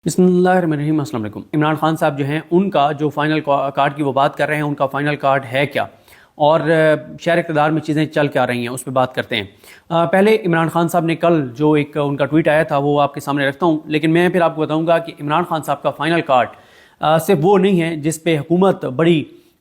बिस्मिल्लाहिर्रहमानिर्रहीम। अस्सलाम वालेकुम। इमरान खान साहब जो हैं उनका जो फाइनल कार्ड की वो बात कर रहे हैं, उनका फाइनल कार्ड है क्या और शहर इक़्तिदार में चीज़ें चल क्या रही हैं उस पर बात करते हैं। पहले इमरान खान साहब ने कल जो एक उनका ट्वीट आया था वो आपके सामने रखता हूँ, लेकिन मैं फिर आपको बताऊँगा कि इमरान खान साहब का फाइनल कार्ड सिर्फ वो नहीं है जिस पे हुकूमत बड़ी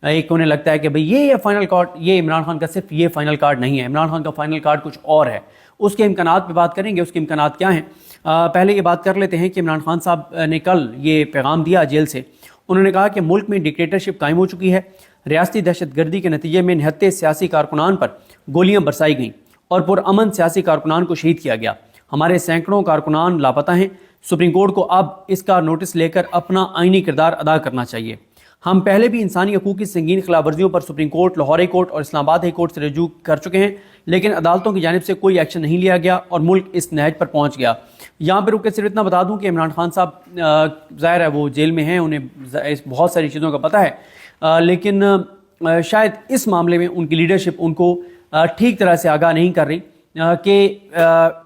एक उन्हें लगता है कि भाई ये फाइनल कार्ड, ये इमरान खान का सिर्फ ये फाइनल कार्ड नहीं है। इमरान खान का फाइनल कार्ड कुछ और है। उसके इम्कानात पे बात करेंगे, उसके इम्कानात क्या हैं। पहले ये बात कर लेते हैं कि इमरान खान साहब ने कल ये पैगाम दिया जेल से। उन्होंने कहा कि मुल्क में डिक्टेटरशिप कायम हो चुकी है, रियासती दहशतगर्दी के नतीजे में निहत्ते सियासी कारकुनान पर गोलियां बरसाई गईं और पुरअमन सियासी कारकुनान को शहीद किया गया। हमारे सैकड़ों कारकुनान लापता हैं। सुप्रीम कोर्ट को अब इसका नोटिस लेकर अपना आईनी किरदार अदा करना चाहिए। हम पहले भी इंसानी हकूक़ की संगीन खिलाफ वर्जियों पर supreme court, Lahore high court और इस्लामाबाद हाई कोर्ट से रजू कर चुके हैं, लेकिन अदालतों की जानिब से कोई एक्शन नहीं लिया गया और मुल्क इस नहज पर पहुँच गया। यहाँ पर रुक के सिर्फ इतना बता दूँ कि इमरान खान साहब ज़ाहिर है वो जेल में हैं, उन्हें बहुत सारी चीज़ों का पता है, लेकिन शायद इस मामले में उनकी लीडरशिप उनको ठीक तरह से आगाह नहीं कर रही कि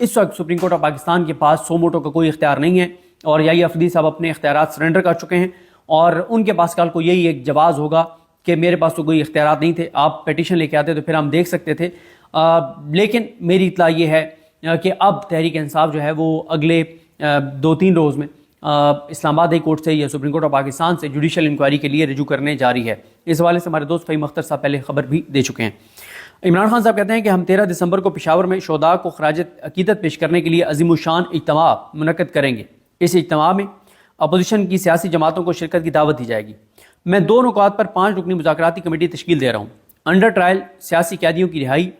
इस वक्त सुप्रीम कोर्ट ऑफ पाकिस्तान के पास सो मोटो का कोई इख्तियार नहीं है और याही अफरीदी साहब अपने इख्तियारात सरेंडर कर चुके हैं और उनके पास कल को यही एक जवाब होगा कि मेरे पास तो कोई इख्तियारात नहीं थे, आप पिटीशन लेके आते तो फिर हम देख सकते थे। लेकिन मेरी इत्तला ये है कि अब तहरीक इंसाफ जो है वो अगले 2-3 रोज़ में इस्लामाबाद हाई कोर्ट से या सुप्रीम कोर्ट ऑफ पाकिस्तान से जुडिशल इंक्वायरी के लिए रजू करने जा रही है। इस हवाले से हमारे दोस्त फ़हीम अख्तर साहब पहले खबर भी दे चुके हैं। इमरान खान साहब कहते हैं कि हम 13 दिसंबर को पेशावर में शोहदा को खराज अकीदत पेश करने के लिए अज़ीमुशान इज्तिमा मुनक्किद करेंगे। इस इज्तिमा में अपोजिशन की सियासी जमातों को शिरकत की दावत दी जाएगी। मैं 2 नुकात पर 5 रुकनी मुज़ाकराती कमेटी तश्कील दे रहा हूँ। अंडर ट्रायल सियासी कैदियों की रिहाई,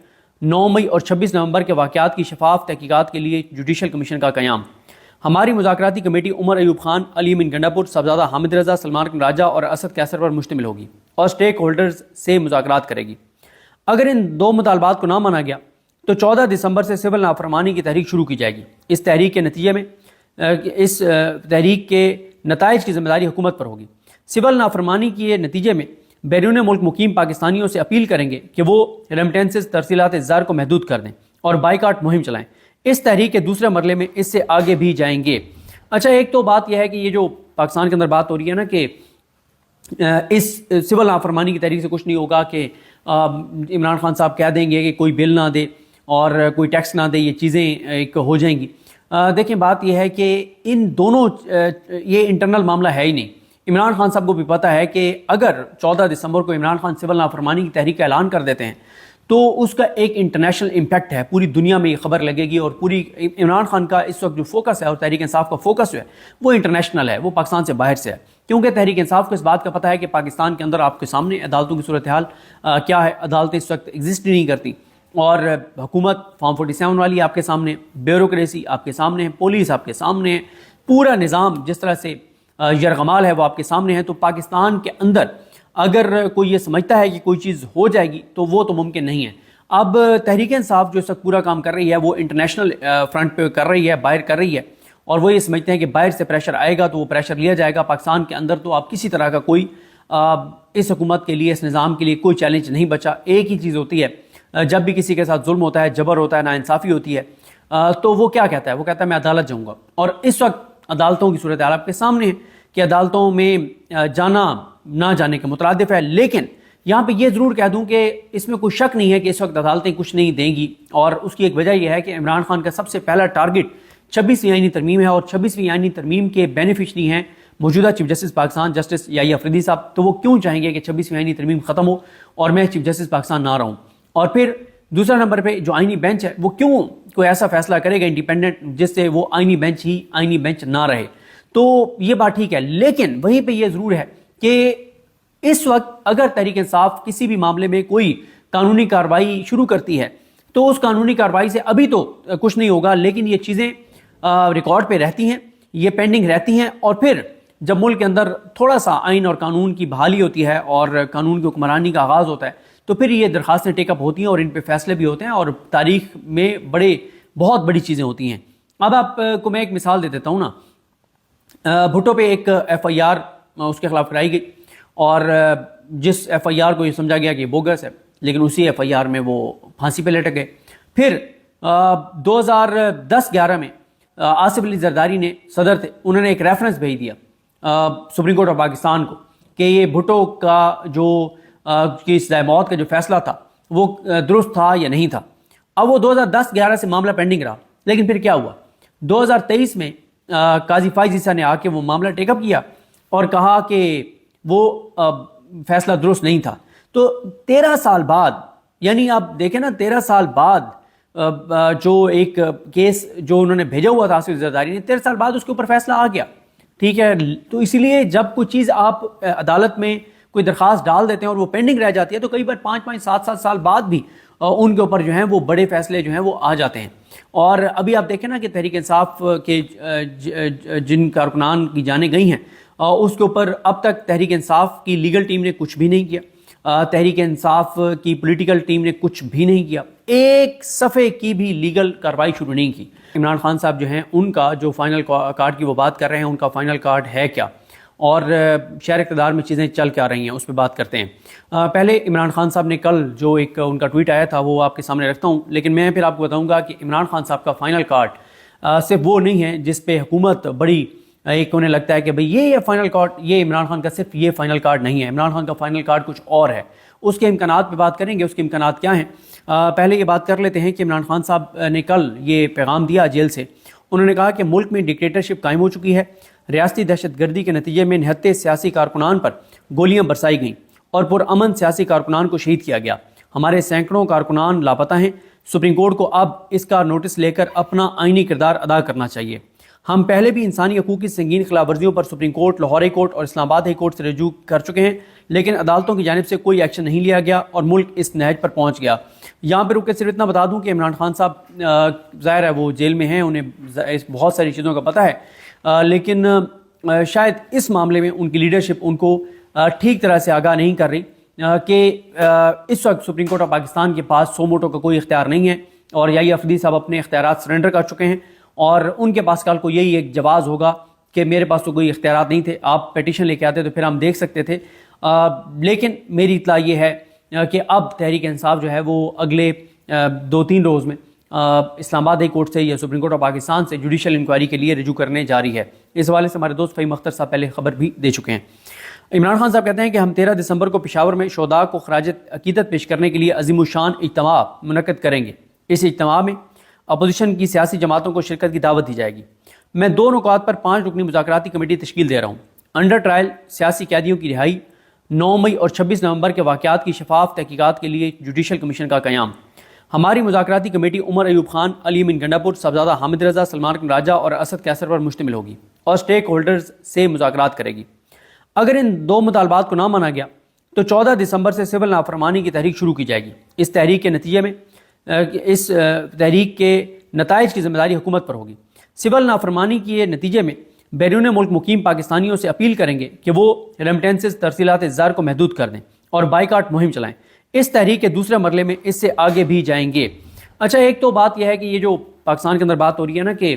9 मई और 26 नवंबर के वाक़यात की शफाफ तहकीकात के लिए जुडिशल कमीशन का क़याम। हमारी मुज़ाकराती कमेटी उमर अयूब खान, अली अमीन गंडापुर, साहबजादा हामिद रज़ा, सलमान बिन राजा और असद कैसर पर मुश्तमिल होगी और स्टेक होल्डर्स से मुज़ाकरात करेगी। अगर इन 2 मुतालबात को ना माना गया तो 14 दिसंबर से सिविल नाफरमानी की तहरीक शुरू की जाएगी। इस तहरीक के नतीजे में इस तहरीक के नताइज की जिम्मेदारी हुकूमत पर होगी। सिविल नाफरमानी के नतीजे में बैरून मुल्क मुकीम पाकिस्तानियों से अपील करेंगे कि वो रेमिटेंसेस तरसीलात ज़र को महदूद कर दें और बाइकाट मुहिम चलाएं। इस तहरीक के दूसरे मरले में इससे आगे भी जाएंगे। अच्छा, एक तो बात यह है कि ये जो पाकिस्तान के अंदर बात हो रही है ना कि इस सिविल नाफरमानी की तहरीक से कुछ नहीं होगा कि इमरान खान साहब कह देंगे कि कोई बिल ना दे और कोई टैक्स ना दे, ये चीज़ें एक हो जाएंगी। देखें, बात यह है कि इन दोनों ये इंटरनल मामला है ही नहीं। इमरान खान साहब को भी पता है कि अगर 14 दिसंबर को इमरान खान सिविल नाफरमानी की तहरीक का ऐलान कर देते हैं तो उसका एक इंटरनेशनल इम्पैक्ट है, पूरी दुनिया में ये खबर लगेगी और पूरी इमरान खान का इस वक्त जो फोकस है और तहरीक इंसाफ का फोकस जो है वो इंटरनेशनल है, वो पाकिस्तान से बाहर से है। क्योंकि तहरीक इंसाफ को इस बात का पता है कि पाकिस्तान के अंदर आपके सामने अदालतों की सूरत हाल क्या है। अदालतें इस वक्त एग्जिस्ट ही नहीं करती और हुकूमत फॉर्म 47 वाली आपके सामने, ब्यूरोक्रेसी आपके सामने है, पुलिस आपके सामने है, पूरा निज़ाम जिस तरह से यरगमाल है वो आपके सामने है। तो पाकिस्तान के अंदर अगर कोई ये समझता है कि कोई चीज़ हो जाएगी तो वो तो मुमकिन नहीं है। अब तहरीक इंसाफ जो इस वक्त पूरा काम कर रही है वो इंटरनेशनल फ्रंट पे कर रही है, बाहर कर रही है और वो ये समझते हैं कि बाहर से प्रेशर आएगा तो वो प्रेशर लिया जाएगा। पाकिस्तान के अंदर तो आप किसी तरह का कोई इस हुकूमत के लिए, इस निज़ाम के लिए कोई चैलेंज नहीं बचा। एक ही चीज़ होती है, जब भी किसी के साथ जुल्म होता है, जबर होता है, नाइंसाफ़ी होती है, तो वो क्या कहता है, वो कहता है मैं अदालत जाऊँगा। और इस वक्त अदालतों की सूरत हाल आपके सामने है कि अदालतों में जाना ना जाने के मुतरादिफ है। लेकिन यहाँ पे ये ज़रूर कह दूँ कि इसमें कोई शक नहीं है कि इस वक्त अदालतें कुछ नहीं देंगी और उसकी एक वजह यह है कि इमरान खान का सबसे पहला टारगेट 26वीं आईनी तरमीम है और 26वीं आईनी तरमीम के बेनिफिशरी हैं मौजूदा चीफ जस्टिस पाकिस्तान जस्टिस याही अफरीदी साहब। तो वो क्यों चाहेंगे कि 26वीं आईनी तरमीम ख़त्म हो और मैं चीफ जस्टिस पाकिस्तान ना रहूँ। और फिर दूसरा नंबर पे जो आईनी बेंच है वो क्यों कोई ऐसा फैसला करेगा इंडिपेंडेंट जिससे वो आईनी बेंच ही आईनी बेंच ना रहे। तो ये बात ठीक है, लेकिन वहीं पे ये ज़रूर है कि इस वक्त अगर तहरीक इंसाफ किसी भी मामले में कोई कानूनी कार्रवाई शुरू करती है तो उस कानूनी कार्रवाई से अभी तो कुछ नहीं होगा, लेकिन ये चीज़ें रिकॉर्ड पे रहती हैं, ये पेंडिंग रहती हैं और फिर जब मुल्क के अंदर थोड़ा सा आइन और कानून की बहाली होती है और कानून की हुक्मरानी का आगाज़ होता है तो फिर ये दरखास्तें टेकअप होती हैं और इन पे फैसले भी होते हैं और तारीख में बहुत बड़ी चीज़ें होती हैं। अब आपको मैं एक मिसाल दे देता हूँ ना। भुट्टो पे एक FIR उसके खिलाफ कराई गई और जिस FIR को ये समझा गया कि बोगस है, लेकिन उसी FIR में वो फांसी पे लटक गए। फिर 2010-11 में آصف علی زرداری نے صدر تھے، انہوں نے ایک ریفرنس بھیج دیا سپریم کورٹ آف پاکستان کو کہ یہ بھٹو کا جو کی سزائے موت کا جو فیصلہ تھا وہ درست تھا یا نہیں تھا۔ اب وہ 2010-11 سے معاملہ پینڈنگ رہا، لیکن پھر کیا ہوا 2023 میں قاضی فائز عیسیٰ نے آ کے وہ معاملہ ٹیک اپ کیا اور کہا کہ وہ فیصلہ درست نہیں تھا۔ تو 13 سال بعد، یعنی آپ دیکھیں نا 13 سال بعد جو ایک کیس جو انہوں نے بھیجا ہوا تھا آصف زرداری نے، 13 سال بعد اس کے اوپر فیصلہ آ گیا، ٹھیک ہے۔ تو اسی لیے جب کوئی چیز آپ عدالت میں کوئی درخواست ڈال دیتے ہیں اور وہ پینڈنگ رہ جاتی ہے تو کئی بار 5-5 7-7 سال بعد بھی ان کے اوپر جو ہیں وہ بڑے فیصلے جو ہیں وہ آ جاتے ہیں۔ اور ابھی آپ دیکھیں نا کہ تحریک انصاف کے جن کارکنان کی جانیں گئی ہیں اس کے اوپر اب تک تحریک انصاف کی لیگل ٹیم نے کچھ بھی نہیں کیا، تحریک انصاف کی پولیٹیکل ٹیم نے کچھ بھی نہیں کیا، ایک صفحے کی بھی لیگل کارروائی شروع نہیں کی۔ عمران خان صاحب جو ہیں ان کا جو فائنل کارڈ کی وہ بات کر رہے ہیں، ان کا فائنل کارڈ ہے کیا اور شہر اقتدار میں چیزیں چل کے آ رہی ہیں اس پہ بات کرتے ہیں۔ پہلے عمران خان صاحب نے کل جو ایک ان کا ٹویٹ آیا تھا وہ آپ کے سامنے رکھتا ہوں، لیکن میں پھر آپ کو بتاؤں گا کہ عمران خان صاحب کا فائنل کارڈ صرف وہ نہیں ہے جس پہ حکومت بڑی ایک انہیں لگتا ہے کہ بھئی یہ فائنل کارڈ، یہ عمران خان کا صرف یہ فائنل کارڈ نہیں ہے، عمران خان کا فائنل کارڈ کچھ اور ہے۔ اس کے امکانات پہ بات کریں گے، اس کے امکانات کیا ہیں۔ پہلے یہ بات کر لیتے ہیں کہ عمران خان صاحب نے کل یہ پیغام دیا جیل سے، انہوں نے کہا کہ ملک میں ڈکٹیٹرشپ قائم ہو چکی ہے، ریاستی دہشت گردی کے نتیجے میں 69 سیاسی کارکنان پر گولیاں برسائی گئیں اور پرامن سیاسی کارکنان کو شہید کیا گیا، ہمارے سینکڑوں کارکنان لاپتہ ہیں، سپریم کورٹ کو اب اس کا نوٹس لے کر اپنا آئینی کردار ادا کرنا چاہیے۔ ہم پہلے بھی انسانی حقوق کی سنگین خلاف ورزیوں پر supreme court, Lahore high court اور اسلام آباد ہائی کورٹ سے رجوع کر چکے ہیں، لیکن عدالتوں کی جانب سے کوئی ایکشن نہیں لیا گیا اور ملک اس نہج پر پہنچ گیا۔ یہاں پہ رک کے صرف اتنا بتا دوں کہ عمران خان صاحب ظاہر ہے وہ جیل میں ہیں، انہیں بہت ساری چیزوں کا پتہ ہے، لیکن شاید اس معاملے میں ان کی لیڈرشپ ان کو ٹھیک طرح سے آگاہ نہیں کر رہی کہ اس وقت سپریم کورٹ آف پاکستان کے پاس سو موٹو کا کوئی اختیار نہیں ہے اور یحییٰ افریدی صاحب اپنے اختیارات سرنڈر کر چکے ہیں اور ان کے پاس کل کو یہی ایک جواز ہوگا کہ میرے پاس تو کوئی اختیارات نہیں تھے، آپ پیٹیشن لے کے آتے تو پھر ہم دیکھ سکتے تھے، لیکن میری اطلاع یہ ہے کہ اب تحریک انصاف جو ہے وہ اگلے 2-3 روز میں اسلام آباد ہائی کورٹ سے یا سپریم کورٹ آف پاکستان سے جوڈیشل انکوائری کے لیے رجوع کرنے جا رہی ہے۔ اس حوالے سے ہمارے دوست فہیم اختر صاحب پہلے خبر بھی دے چکے ہیں۔ عمران خان صاحب کہتے ہیں کہ ہم 13 دسمبر کو پشاور میں شہداء کو خراج عقیدت پیش کرنے کے لیے عظیم الشان اجتماع منعقد کریں گے۔ اس اجتماع میں اپوزیشن کی سیاسی جماعتوں کو شرکت کی دعوت دی جائے گی۔ میں 2 نکات پر 5 رکنی مذاکراتی کمیٹی تشکیل دے رہا ہوں۔ انڈر ٹرائل سیاسی قیدیوں کی رہائی، 9 مئی اور 26 نومبر کے واقعات کی شفاف تحقیقات کے لیے جوڈیشل کمیشن کا قیام۔ ہماری مذاکراتی کمیٹی عمر ایوب خان، علی امین گنڈاپور، صاحبزادہ حامد رضا، سلمان اکرم راجہ اور اسد کیسر پر مشتمل ہوگی اور سٹیک ہولڈرز سے مذاکرات کرے گی۔ اگر ان 2 مطالبات کو نہ مانا گیا تو 14 دسمبر سے سول نافرمانی کی تحریک شروع کی جائے گی۔ اس تحریک کے نتیجے میں اس تحریک کے نتائج کی ذمہ داری حکومت پر ہوگی۔ سول نافرمانی کے نتیجے میں بیرون ملک مقیم پاکستانیوں سے اپیل کریں گے کہ وہ ریمیٹنسز ترسیلات زر کو محدود کر دیں اور بائیکاٹ مہم چلائیں۔ اس تحریک کے دوسرے مرحلے میں اس سے آگے بھی جائیں گے۔ اچھا، ایک تو بات یہ ہے کہ یہ جو پاکستان کے اندر بات ہو رہی ہے نا کہ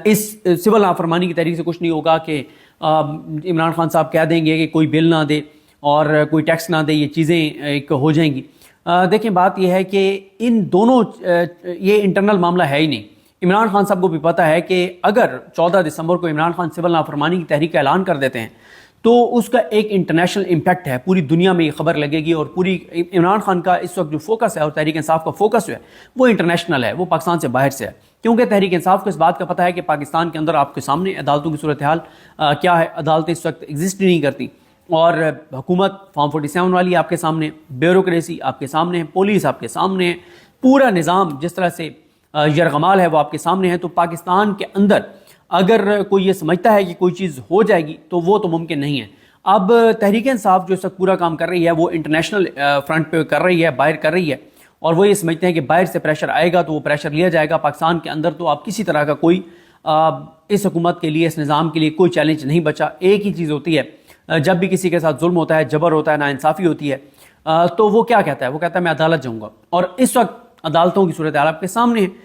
اس سول نافرمانی کی تحریک سے کچھ نہیں ہوگا کہ عمران خان صاحب کہہ دیں گے کہ کوئی بل نہ دے اور کوئی ٹیکس نہ دے، یہ چیزیں ایک ہو جائیں گی۔ دیکھیں بات یہ ہے کہ ان دونوں یہ انٹرنل معاملہ ہے ہی نہیں۔ عمران خان صاحب کو بھی پتہ ہے کہ اگر 14 دسمبر کو عمران خان سول نافرمانی کی تحریک کا اعلان کر دیتے ہیں تو اس کا ایک انٹرنیشنل امپیکٹ ہے، پوری دنیا میں یہ خبر لگے گی اور پوری عمران خان کا اس وقت جو فوکس ہے اور تحریک انصاف کا فوکس ہے وہ انٹرنیشنل ہے، وہ پاکستان سے باہر سے ہے، کیونکہ تحریک انصاف کو اس بات کا پتہ ہے کہ پاکستان کے اندر آپ کے سامنے عدالتوں کی صورتحال کیا ہے، عدالتیں اس وقت ایگزسٹ نہیں کرتی اور حکومت فارم 47 والی آپ کے سامنے، بیوروکریسی آپ کے سامنے ہے، پولیس آپ کے سامنے ہے، پورا نظام جس طرح سے یرغمال ہے وہ آپ کے سامنے ہے۔ تو پاکستان کے اندر اگر کوئی یہ سمجھتا ہے کہ کوئی چیز ہو جائے گی تو وہ تو ممکن نہیں ہے۔ اب تحریک انصاف جو اس وقت پورا کام کر رہی ہے وہ انٹرنیشنل فرنٹ پہ کر رہی ہے، باہر کر رہی ہے، اور وہ یہ سمجھتے ہیں کہ باہر سے پریشر آئے گا تو وہ پریشر لیا جائے گا۔ پاکستان کے اندر تو آپ کسی طرح کا کوئی اس حکومت کے لیے، اس نظام کے لیے کوئی چیلنج نہیں بچا۔ ایک ہی چیز ہوتی ہے، جب بھی کسی کے ساتھ ظلم ہوتا ہے، جبر ہوتا ہے، ناانصافی ہوتی ہے تو وہ کیا کہتا ہے؟ وہ کہتا ہے میں عدالت جاؤں گا، اور اس وقت عدالتوں کی صورتحال آپ کے سامنے ہے۔